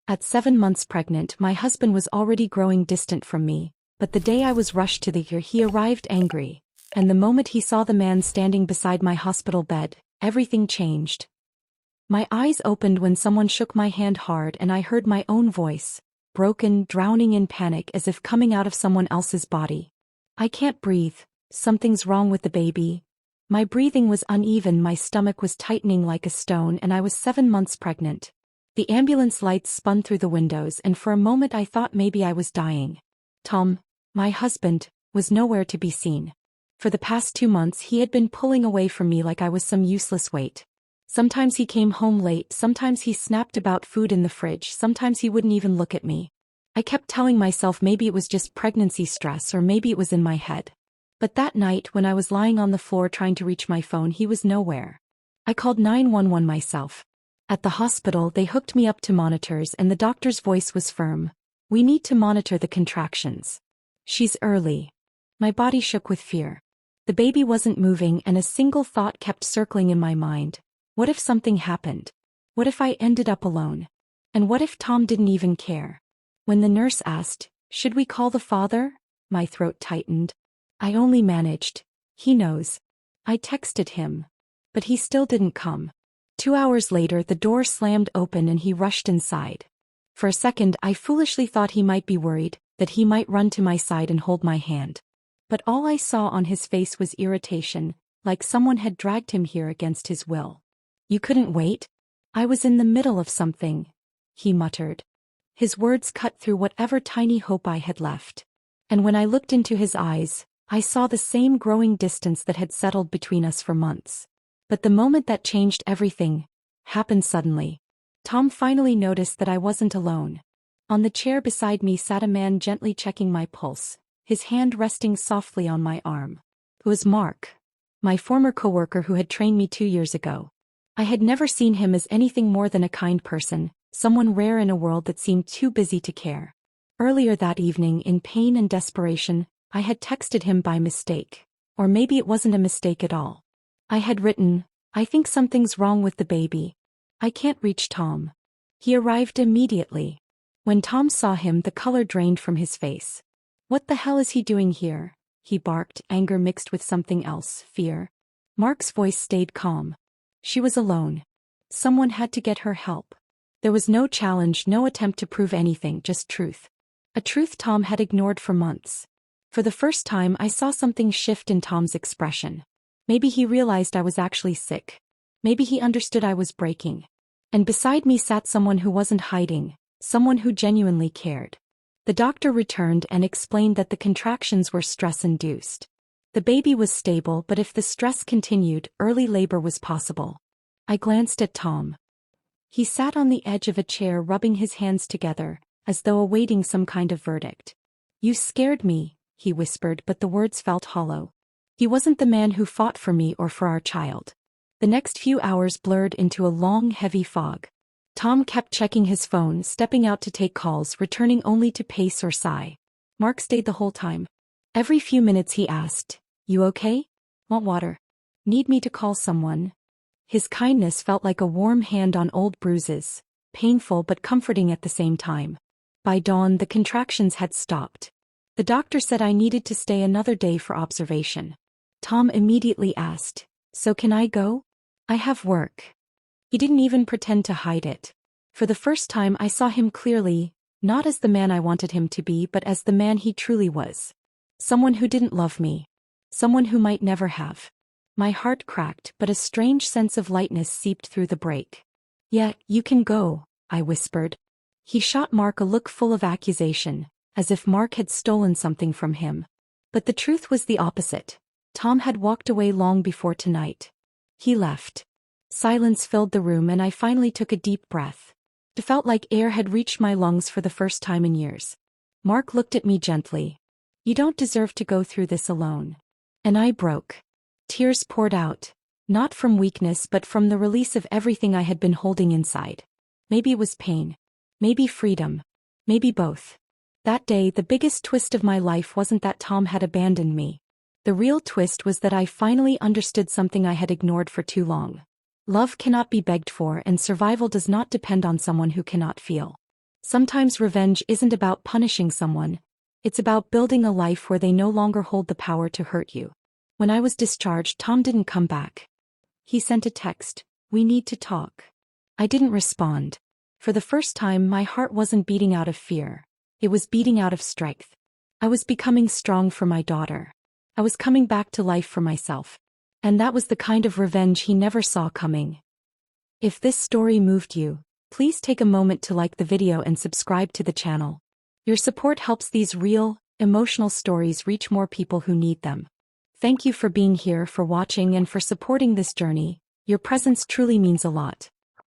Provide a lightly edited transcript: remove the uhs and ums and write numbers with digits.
At 7 months pregnant, my husband was already growing distant from me, but the day I was rushed to the ER, he arrived angry. And the moment he saw the man standing beside my hospital bed, everything changed. My eyes opened when someone shook my hand hard and I heard my own voice, broken, drowning in panic as if coming out of someone else's body. I can't breathe. Something's wrong with the baby. My breathing was uneven, my stomach was tightening like a stone, and I was 7 months pregnant. The ambulance lights spun through the windows, and for a moment I thought maybe I was dying. Tom, my husband, was nowhere to be seen. For the past 2 months he had been pulling away from me like I was some useless weight. Sometimes he came home late, sometimes he snapped about food in the fridge, sometimes he wouldn't even look at me. I kept telling myself maybe it was just pregnancy stress or maybe it was in my head. But that night when I was lying on the floor trying to reach my phone, he was nowhere. I called 911 myself. At the hospital they hooked me up to monitors and the doctor's voice was firm. We need to monitor the contractions. She's early. My body shook with fear. The baby wasn't moving and a single thought kept circling in my mind. What if something happened? What if I ended up alone? And what if Tom didn't even care? When the nurse asked, "Should we call the father?" my throat tightened. I only managed, "He knows." I texted him. But he still didn't come. 2 hours later the door slammed open and he rushed inside. For a second I foolishly thought he might be worried, that he might run to my side and hold my hand. But all I saw on his face was irritation, like someone had dragged him here against his will. "You couldn't wait?" "I was in the middle of something," he muttered. His words cut through whatever tiny hope I had left. And when I looked into his eyes, I saw the same growing distance that had settled between us for months. But the moment that changed everything happened suddenly. Tom finally noticed that I wasn't alone. On the chair beside me sat a man gently checking my pulse, his hand resting softly on my arm. It was Mark, my former coworker who had trained me 2 years ago. I had never seen him as anything more than a kind person, someone rare in a world that seemed too busy to care. Earlier that evening, in pain and desperation, I had texted him by mistake. Or maybe it wasn't a mistake at all. I had written, "I think something's wrong with the baby. I can't reach Tom." He arrived immediately. When Tom saw him, the color drained from his face. "What the hell is he doing here?" he barked, anger mixed with something else, fear. Mark's voice stayed calm. She was alone. Someone had to get her help. There was no challenge, no attempt to prove anything, just truth. A truth Tom had ignored for months. For the first time I saw something shift in Tom's expression. Maybe he realized I was actually sick. Maybe he understood I was breaking. And beside me sat someone who wasn't hiding, someone who genuinely cared. The doctor returned and explained that the contractions were stress-induced. The baby was stable, but if the stress continued, early labor was possible. I glanced at Tom. He sat on the edge of a chair rubbing his hands together, as though awaiting some kind of verdict. "You scared me," he whispered, but the words felt hollow. He wasn't the man who fought for me or for our child. The next few hours blurred into a long, heavy fog. Tom kept checking his phone, stepping out to take calls, returning only to pace or sigh. Mark stayed the whole time. Every few minutes he asked, "You okay? Want water? Need me to call someone?" His kindness felt like a warm hand on old bruises, painful but comforting at the same time. By dawn the contractions had stopped. The doctor said I needed to stay another day for observation. Tom immediately asked, "So can I go? I have work." He didn't even pretend to hide it. For the first time I saw him clearly, not as the man I wanted him to be but as the man he truly was. Someone who didn't love me. Someone who might never have. My heart cracked, but a strange sense of lightness seeped through the break. "Yeah, you can go," I whispered. He shot Mark a look full of accusation, as if Mark had stolen something from him. But the truth was the opposite. Tom had walked away long before tonight. He left. Silence filled the room and I finally took a deep breath. It felt like air had reached my lungs for the first time in years. Mark looked at me gently. "You don't deserve to go through this alone." And I broke. Tears poured out, not from weakness but from the release of everything I had been holding inside. Maybe it was pain. Maybe freedom. Maybe both. That day the biggest twist of my life wasn't that Tom had abandoned me. The real twist was that I finally understood something I had ignored for too long. Love cannot be begged for and survival does not depend on someone who cannot feel. Sometimes revenge isn't about punishing someone. It's about building a life where they no longer hold the power to hurt you. When I was discharged, Tom didn't come back. He sent a text, "We need to talk." I didn't respond. For the first time, my heart wasn't beating out of fear. It was beating out of strength. I was becoming strong for my daughter. I was coming back to life for myself. And that was the kind of revenge he never saw coming. If this story moved you, please take a moment to like the video and subscribe to the channel. Your support helps these real, emotional stories reach more people who need them. Thank you for being here, for watching, and for supporting this journey. Your presence truly means a lot.